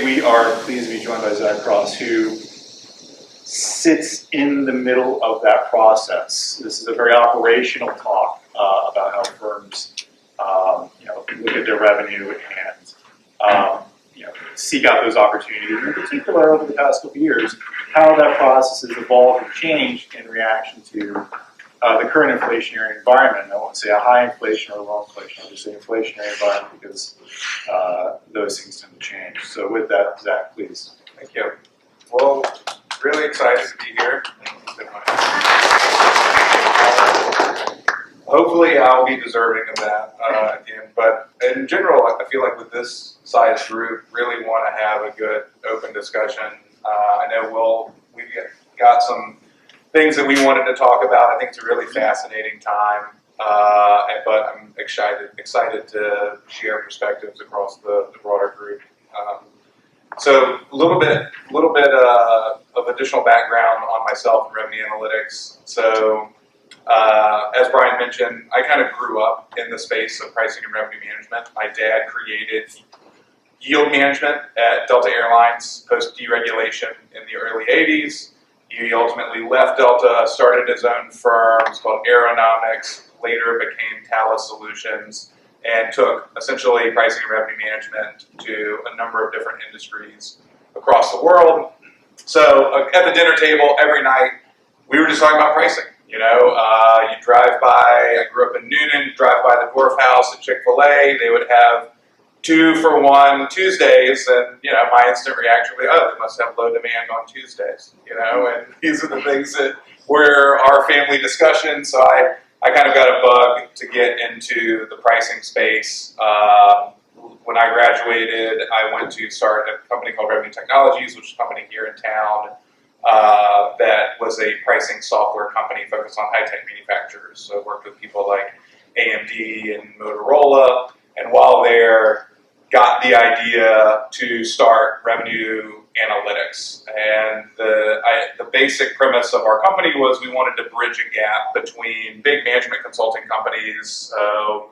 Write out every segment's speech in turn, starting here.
Today we are pleased to be joined by Zach Cross, who sits in the middle of that process. This is a very operational talk about how firms, look at their revenue and seek out those opportunities. And in particular, over the past couple of years, how that process has evolved and changed in reaction to the current inflationary environment. I won't say a high inflation or a low inflation, I'll just say inflationary environment because those things tend to change. So with that, Zach, please. Thank you. Well, really excited to be here. Hopefully I'll be deserving of that at the end. But in general, I feel like with this size group, really want to have a good open discussion. I know we've got some things that we wanted to talk about. I think it's a really fascinating time, but I'm excited to share perspectives across the broader group. So a little bit of additional background on myself and revenue analytics. So as Brian mentioned, I kind of grew up in the space of pricing and revenue management. My dad created yield management at Delta Airlines post deregulation in the early 80s. He ultimately left Delta, started his own firm, it's called Aeronomics, later became Thales Solutions, and took essentially pricing and revenue management to a number of different industries across the world. So at the dinner table every night, we were just talking about pricing. You drive by, I grew up in Newnan, drive by the Dwarf House at Chick-fil-A, they would have 2 for $1 Tuesdays, and my instant reaction would be, oh, they must have low demand on Tuesdays, and these are the things that were our family discussions. So I kind of got a bug to get into the pricing space. When I graduated, I went to start a company called Revenue Technologies, which is a company here in town that was a pricing software company focused on high-tech manufacturers. So I worked with people like AMD and Motorola, and while there, got the idea to start revenue analytics. And the basic premise of our company was we wanted to bridge a gap between big management consulting companies.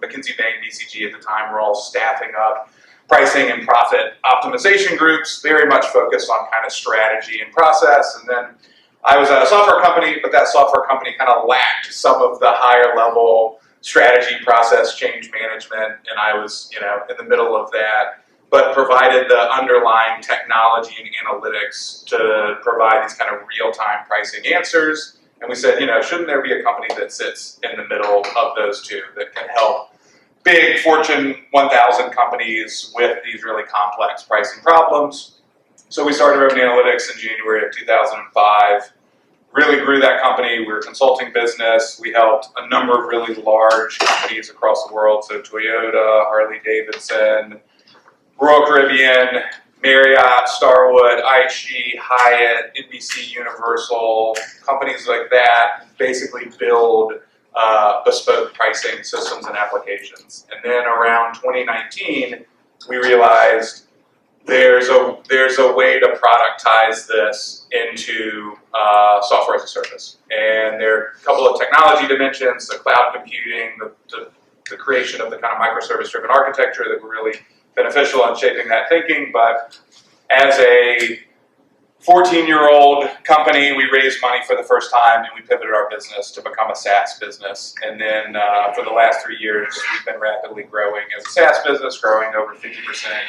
McKinsey Bain, BCG at the time were all staffing up pricing and profit optimization groups, very much focused on kind of strategy and process. And then I was at a software company, but that software company kind of lacked some of the higher level strategy, process, change management, and I was, in the middle of that, but provided the underlying technology and analytics to provide these kind of real-time pricing answers. And we said, shouldn't there be a company that sits in the middle of those two that can help big Fortune 1000 companies with these really complex pricing problems? So we started Revenue Analytics in January of 2005. Really grew that company. We were a consulting business. We helped a number of really large companies across the world. So Toyota, Harley Davidson, Royal Caribbean, Marriott, Starwood, IHG, Hyatt, NBC Universal, companies like that basically build bespoke pricing systems and applications. And then around 2019, we realized there's a way to productize this into software as a service. And there are a couple of technology dimensions, the cloud computing, the creation of the kind of microservice-driven architecture that were really beneficial in shaping that thinking. But as a 14-year-old company, we raised money for the first time and we pivoted our business to become a SaaS business. And then for the last 3 years, we've been rapidly growing as a SaaS business, growing over 50%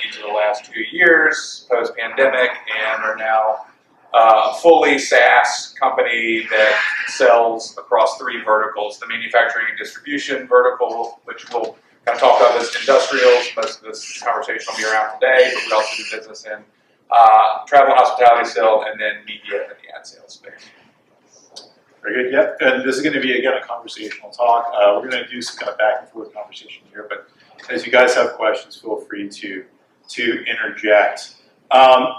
each of the last 2 years post-pandemic, and are now a fully SaaS company that sells across 3 verticals. The manufacturing and distribution vertical, which we'll kind of talk about as industrials. Most of this conversation will be around today, but we also do business in travel and hospitality still, and then media and the ad sales space. Very good. Yep. And this is going to be, again, a conversational talk. We're going to do some kind of back and forth conversation here, but as you guys have questions, feel free to interject.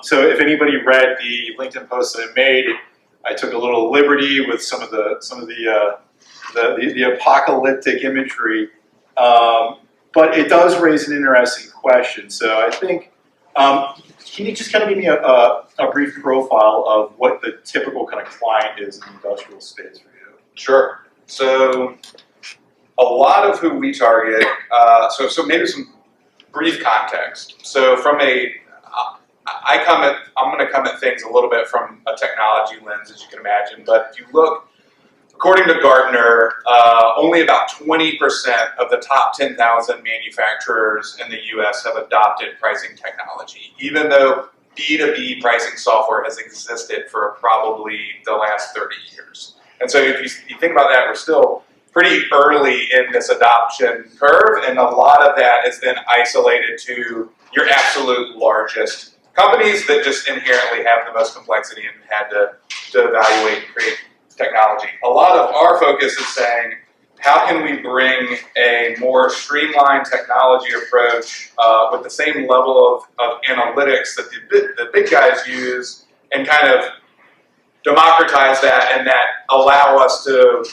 So if anybody read the LinkedIn post that I made, I took a little liberty with some of the apocalyptic imagery, but it does raise an interesting question. So I think, can you just kind of give me a brief profile of what the typical kind of client is in the industrial space for you? Sure. So a lot of who we target, so maybe some brief context. So from I'm going to come at things a little bit from a technology lens, as you can imagine. But if you look, according to Gartner, only about 20% of the top 10,000 manufacturers in the U.S. have adopted pricing technology, even though B2B pricing software has existed for probably the last 30 years. And so if you think about that, we're still pretty early in this adoption curve, and a lot of that is then isolated to your absolute largest companies that just inherently have the most complexity and had to evaluate and create technology. A lot of our focus is saying, how can we bring a more streamlined technology approach with the same level of analytics that the big guys use, and kind of democratize that, and that allow us to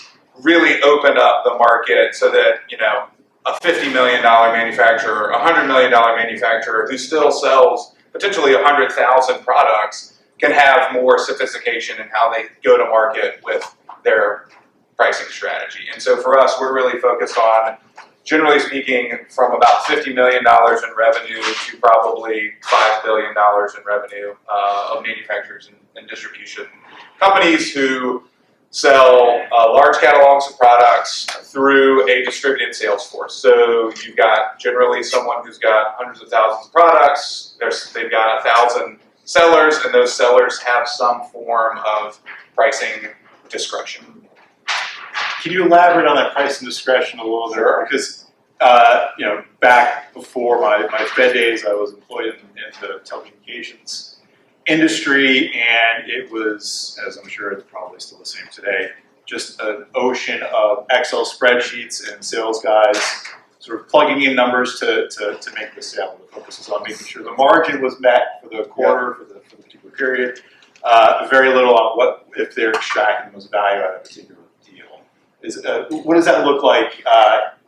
really open up the market so that, you know, a $50 million manufacturer, a $100 million manufacturer who still sells potentially 100,000 products can have more sophistication in how they go to market with their pricing strategy. And so for us, we're really focused on, generally speaking, from about $50 million in revenue to probably $5 billion in revenue of manufacturers and distribution companies who sell large catalogs of products through a distributed sales force. So you've got generally someone who's got hundreds of thousands of products. They've got 1,000 sellers, and those sellers have some form of pricing discretion. Can you elaborate on that pricing discretion a little bit? Sure. Because you know, back before my Fed days, I was employed in the telecommunications industry, and it was, as I'm sure it's probably still the same today, just an ocean of Excel spreadsheets and sales guys sort of plugging in numbers to make the sale. The focus was on making sure the margin was met for the quarter, for the particular period. Very little on what if they're extracting the most value out of a particular deal. What does that look like?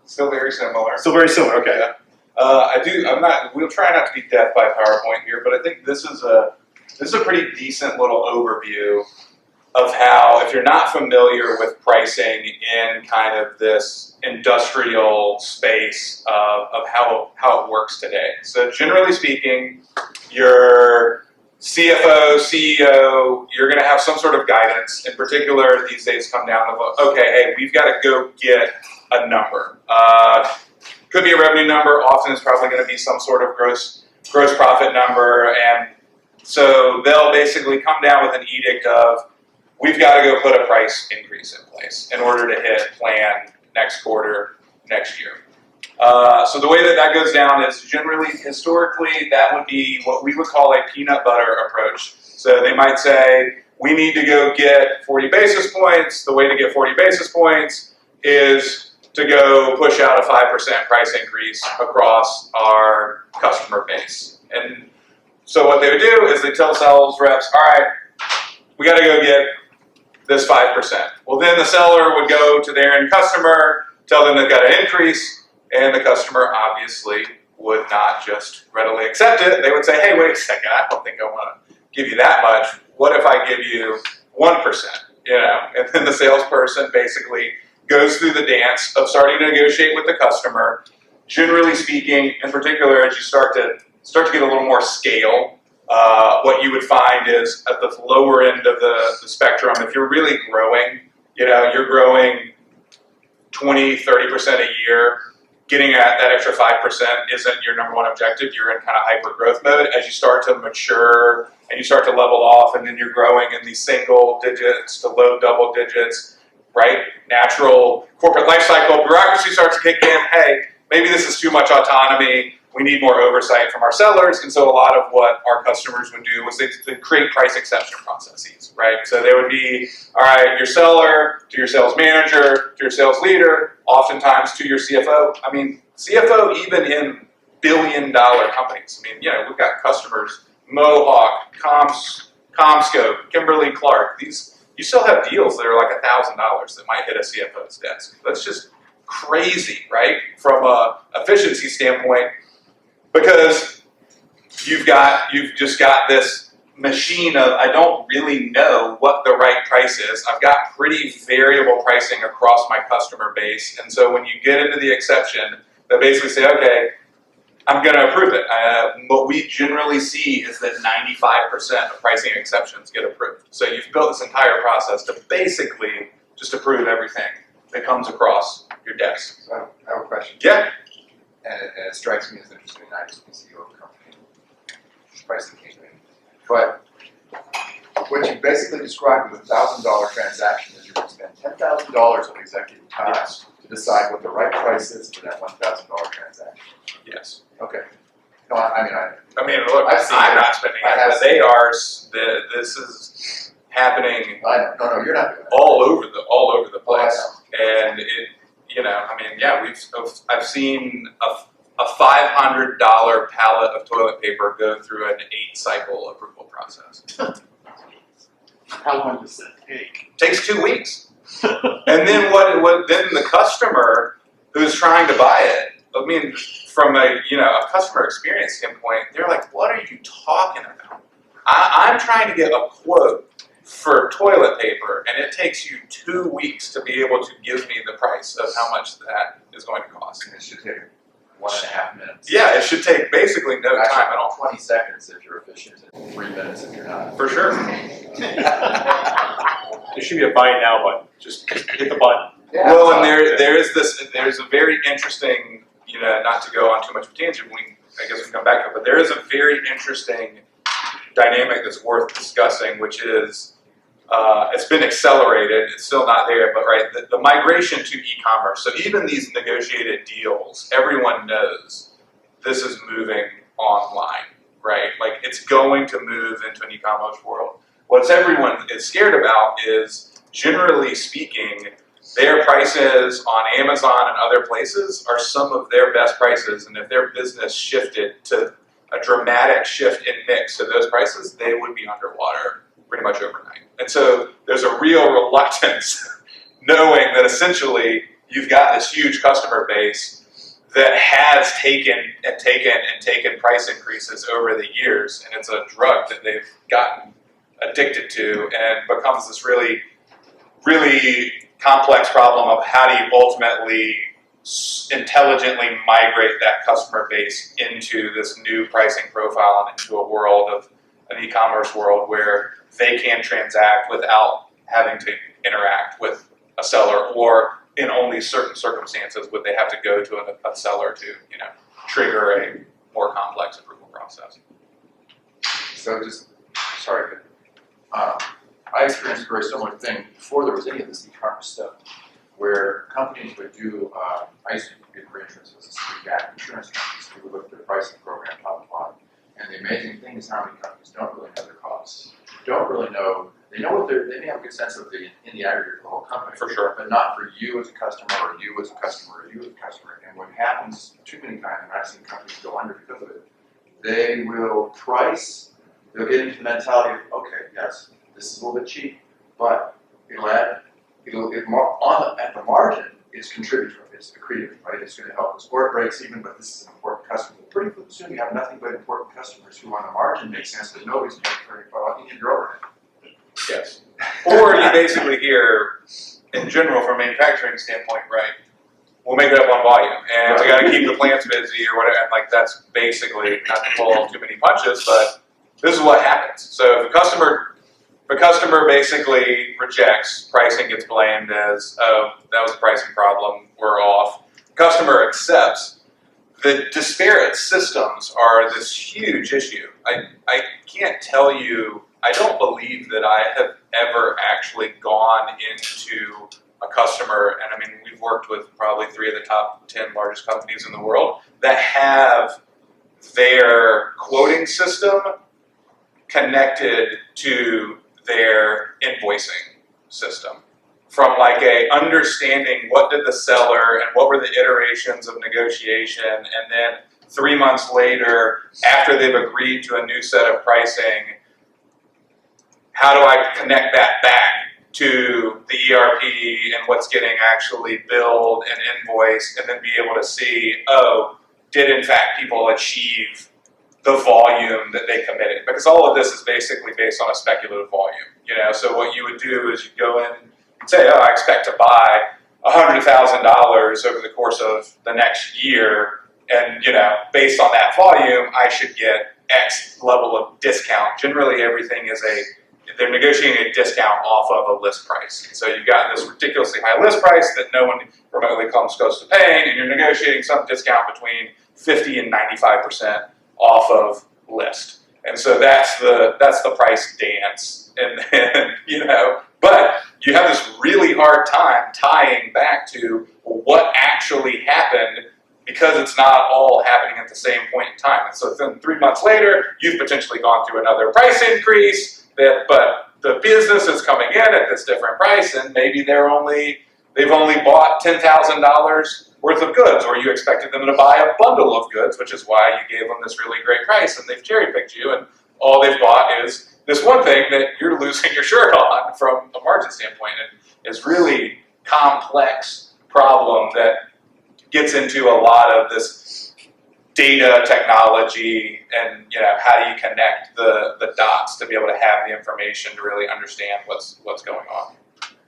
Still very similar. Still very similar. Okay. Yeah. We'll try not to be death by PowerPoint here, but I think this is a pretty decent little overview of how, if you're not familiar with pricing in kind of this industrial space of how it works today. So generally speaking, your CFO, CEO, you're going to have some sort of guidance. In particular, these days come down to, okay, hey, we've got to go get a number. Could be a revenue number. Often it's probably going to be some sort of gross profit number, and so they'll basically come down with an edict of, we've got to go put a price increase in place in order to hit plan next quarter, next year. So the way that goes down is generally, historically, that would be what we would call a peanut butter approach. So they might say, we need to go get 40 basis points. The way to get 40 basis points is to go push out a 5% price increase across our customer base. And so what they would do is they tell sales reps, all right, we got to go get this 5%. Well, then the seller would go to their end customer, tell them they've got an increase, and the customer obviously would not just readily accept it. They would say, hey, wait a second, I don't think I want to give you that much. What if I give you 1%? You know, and then the salesperson basically goes through the dance of starting to negotiate with the customer. Generally speaking, in particular, as you start to get a little more scale, what you would find is at the lower end of the spectrum, if you're really growing, you know, you're growing 20, 30% a year, getting at that extra 5% isn't your number one objective. You're in kind of hyper growth mode. As you start to mature and you start to level off, and then you're growing in these single digits to low double digits, right? Natural corporate life cycle, bureaucracy starts to kick in. Hey, maybe this is too much autonomy. We need more oversight from our sellers. And so a lot of what our customers would do was they create price exception processes, right? So there would be, all right, your seller to your sales manager, to your sales leader, oftentimes to your CFO. I mean, CFO even in billion-dollar companies. I mean, you know, we've got customers, Mohawk, CommScope, Kimberly-Clark. You still have deals that are like $1,000 that might hit a CFO's desk. That's just crazy, right? From a efficiency standpoint, because you've just got this machine of, I don't really know what the right price is. I've got pretty variable pricing across my customer base. And so when you get into the exception, they basically say, okay, I'm going to approve it. What we generally see is that 95% of pricing exceptions get approved. So you've built this entire process to basically just approve everything that comes across your desk. So I have a question. Yeah. And it strikes me as interesting. I just be CEO of a company, pricing campaign. But what you basically described with $1,000 transaction is you're going to spend $10,000 of executive time Yes. to decide what the right price is for that $1,000 transaction. Yes. Okay. No, I mean, Look, I've seen I'm it. not spending I it, have but they are. This is happening no, you're not doing that. all over the Oh, I place, and it. I've seen a $500 pallet of toilet paper go through an 8-cycle approval process. How long does that take? Takes 2 weeks. And then then the customer who's trying to buy it, I mean, from a customer experience standpoint, they're like, what are you talking about? I'm trying to get a quote for toilet paper, and it takes you 2 weeks to be able to give me the price of how much that is going to cost. And it should take 1.5 minutes. Yeah, it should take basically no Actually, time at all. 20 seconds if you're efficient, and 3 minutes if you're not. For sure. There should be a buy now button. Just hit the button. Yeah. Well, and there's a very interesting, not to go on too much of a tangent, I guess we can come back to it, but there is a very interesting dynamic that's worth discussing, which is, it's been accelerated, it's still not there, but right, the migration to e-commerce. So even these negotiated deals, everyone knows this is moving online, right? Like it's going to move into an e-commerce world. What everyone is scared about is, generally speaking, their prices on Amazon and other places are some of their best prices, and if their business shifted to a dramatic shift in mix to those prices, they would be underwater pretty much overnight. And so there's a real reluctance knowing that essentially you've got this huge customer base that has taken price increases over the years, and it's a drug that they've gotten addicted to, and becomes this really, really complex problem of how do you ultimately intelligently migrate that customer base into this new pricing profile and into a world of an e-commerce world where they can transact without having to interact with a seller, or in only certain circumstances would they have to go to a seller to trigger a more complex approval process. So sorry, I experienced a very similar thing before there was any of this e-commerce stuff, where companies would do, I used to be reinsurance business, gap insurance companies, we would look at their pricing program top to bottom. And the amazing thing is how many companies don't really know their costs. Don't really know, they may have a good sense of in the aggregate of the whole company. For sure. But not for you as a customer, or you as a customer, or you as a customer. And what happens too many times, and I've seen companies go under because of it, they will price, they'll get into the mentality of, okay, yes, this is a little bit cheap, but at the margin, it's contributory, it's accretive, right? It's going to help us. Or it breaks even, but this is an important customer. Pretty soon you have nothing but important customers who on the margin make sense, but nobody's paying for well, you need your overhead. Yes. Or you basically hear, in general, from a manufacturing standpoint, right, we'll make it up on volume, and we got to keep the plants busy or whatever, and like that's basically, not to pull too many punches, but this is what happens. So if a customer basically rejects, pricing gets blamed as, oh, that was a pricing problem, we're off. Customer accepts. The disparate systems are this huge issue. I can't tell you, I don't believe that I have ever actually gone into a customer, and I mean, we've worked with probably 3 of the top 10 largest companies in the world that have their quoting system connected to their invoicing system. From like a understanding what did the seller and what were the iterations of negotiation, and then 3 months later, after they've agreed to a new set of pricing, how do I connect that back to the ERP and what's getting actually billed and invoiced, and then be able to see, oh, did in fact people achieve the volume that they committed? Because all of this is basically based on a speculative volume, So what you would do is you go in and say, oh, I expect to buy $100,000 over the course of the next year, and based on that volume, I should get X level of discount. Generally, everything is they're negotiating a discount off of a list price. So you've got this ridiculously high list price that no one remotely comes close to paying, and you're negotiating some discount between 50 and 95% off of list. And so that's the price dance. And then, but you have this really hard time tying back to what actually happened, because it's not all happening at the same point in time. And so then 3 months later, you've potentially gone through another price increase, but the business is coming in at this different price, and maybe they've only bought $10,000 worth of goods, or you expected them to buy a bundle of goods, which is why you gave them this really great price, and they've cherry-picked you, and all they've bought is this one thing that you're losing your shirt on from a margin standpoint. And it's really complex problem that gets into a lot of this data technology, and how do you connect the dots to be able to have the information to really understand what's going on.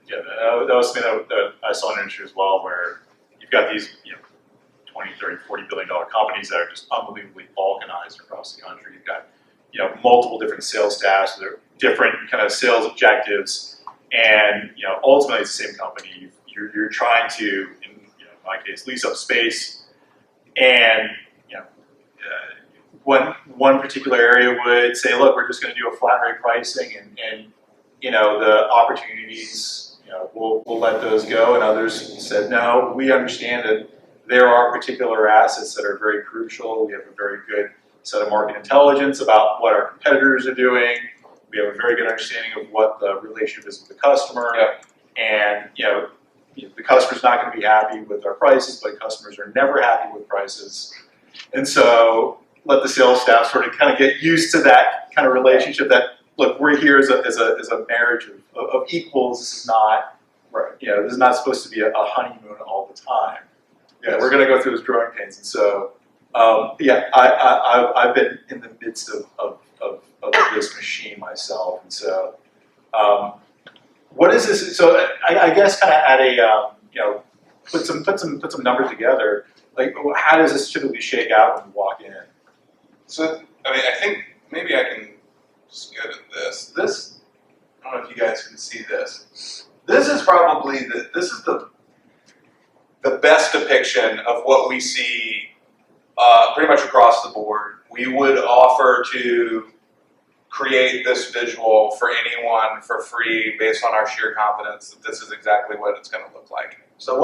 Yeah, that was something that I saw in the industry as well, where you've got these 20, 30, $40 billion companies that are just unbelievably balkanized across the country. You've got multiple different sales staffs, there are different kind of sales objectives, and ultimately it's the same company. You're trying to, in my case, lease up space, and one particular area would say, look, we're just going to do a flat rate pricing, and the opportunities, we'll let those go, and others said, no, we understand that there are particular assets that are very crucial. We have a very good set of market intelligence about what our competitors are doing. We have a very good understanding of what the relationship is with the customer. Yep. And the customer's not going to be happy with our prices, but customers are never happy with prices. And so let the sales staff sort of kind of get used to that kind of relationship, that, look, we're here as a marriage of equals. This is not, this is not supposed to be a honeymoon all the time. Yes. We're going to go through those growing pains. And so, I've been in the midst of this machine myself. And so, what is this? So I guess kind of at a, put some numbers together. Like, how does this typically shake out when you walk in? So, I think maybe I can just go to this. This, I don't know if you guys can see this. This is probably the best depiction of what we see pretty much across the board. We would offer to create this visual for anyone for free based on our sheer confidence that this is exactly what it's going to look like. So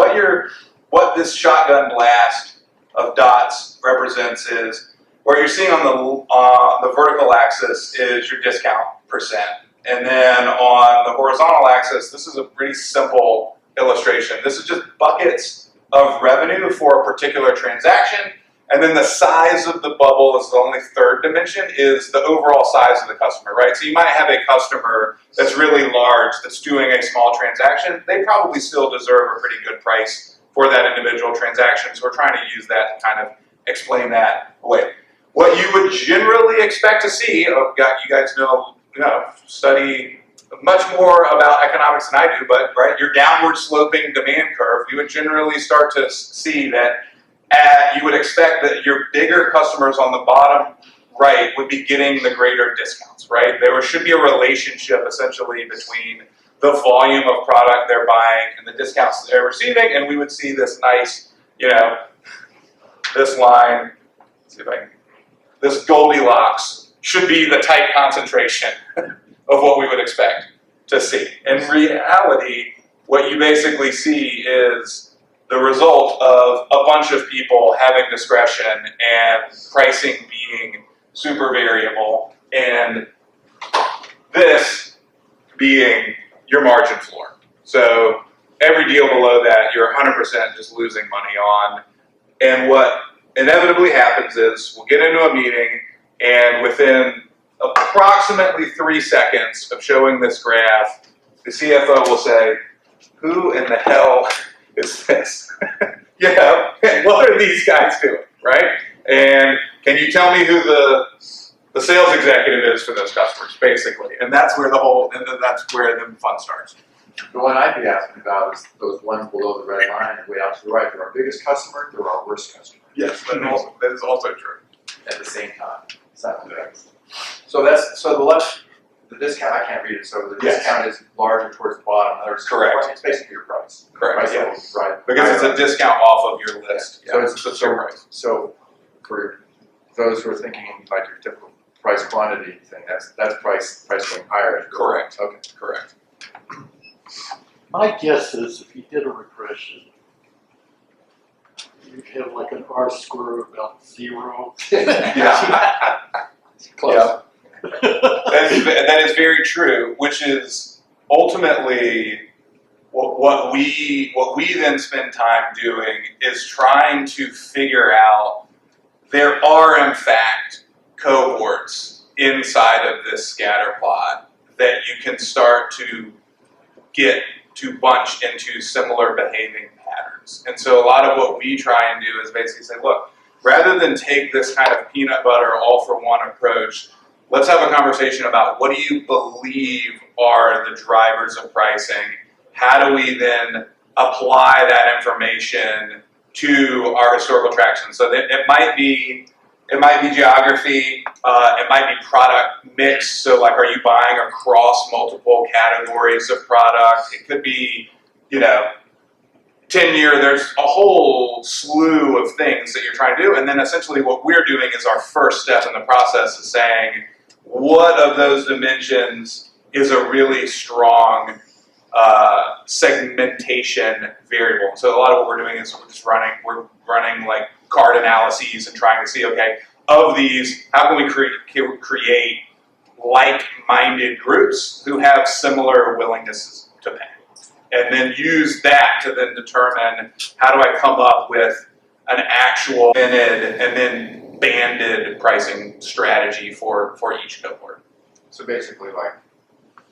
what this shotgun blast of dots represents is, what you're seeing on the vertical axis is your discount percent. And then on the horizontal axis, this is a pretty simple illustration. This is just buckets of revenue for a particular transaction. And then the size of the bubble is the only third dimension, is the overall size of the customer, right? So you might have a customer that's really large that's doing a small transaction. They probably still deserve a pretty good price for that individual transaction. So we're trying to use that to kind of explain that away. What you would generally expect to see, you guys study much more about economics than I do, but your downward sloping demand curve, we would generally start to see that you would expect that your bigger customers on the bottom right would be getting the greater discounts, right? There should be a relationship essentially between the volume of product they're buying and the discounts they're receiving, and we would see this nice, this line, let's see if I can, this Goldilocks should be the type concentration of what we would expect to see. In reality, what you basically see is the result of a bunch of people having discretion and pricing being super variable, and this being your margin floor. So every deal below that, you're 100% just losing money on. And what inevitably happens is we'll get into a meeting, and within approximately 3 seconds of showing this graph, the CFO will say, who in the hell is this? What are these guys doing, right? And can you tell me who the sales executive is for those customers, basically? And that's where that's where the fun starts. The one I'd be asking about is those ones below the red line and way out to the right. They're our biggest customer, they're our worst customer. Yes, that is also true. at the same time. So the discount, I can't read it, so the Yes. discount is larger towards the bottom, others. Correct. It's basically your price. Correct, Price yeah. level is right. Because it's a discount off of your list. So Yeah, it's it's your price. So for those who are thinking like your typical price quantity thing, that's price going higher. as you go. Correct. Okay. Correct. My guess is if you did a regression, you'd have like an R square of about 0. Yeah. Close. Yeah. That is very true, which is ultimately what we then spend time doing is trying to figure out there are in fact cohorts inside of this scatter plot that you can start to get to bunch into similar behaving patterns. And so a lot of what we try and do is basically say, look, rather than take this kind of peanut butter all for one approach, let's have a conversation about what do you believe are the drivers of pricing? How do we then apply that information to our historical traction? So that it might be geography, it might be product mix. So like, are you buying across multiple categories of product? It could be, 10-year, there's a whole slew of things that you're trying to do. And then essentially what we're doing is our first step in the process is saying, what of those dimensions is a really strong segmentation variable? So a lot of what we're doing is we're running like card analyses and trying to see, okay, of these, how can we create like-minded groups who have similar willingness to pay? And then use that to then determine how do I come up with an actual minted and then banded pricing strategy for each cohort. So basically, like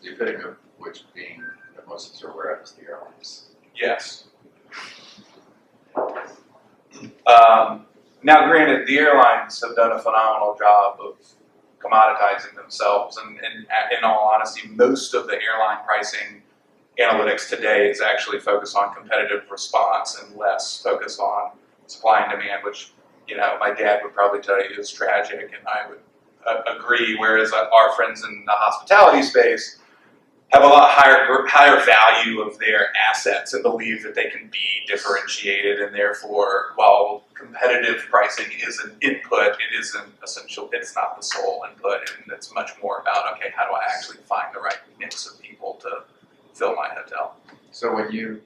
the epitome of which being that most of us are aware of is the airlines. Yes. Now, granted, the airlines have done a phenomenal job of commoditizing themselves, and in all honesty, most of the airline pricing analytics today is actually focused on competitive response and less focused on supply and demand, which my dad would probably tell you is tragic, and I would agree. Whereas our friends in the hospitality space have a lot higher value of their assets and believe that they can be differentiated, and therefore, while competitive pricing is an input, it isn't essential. It's not the sole input, and it's much more about, okay, how do I actually find the right mix of people to fill my hotel? So when you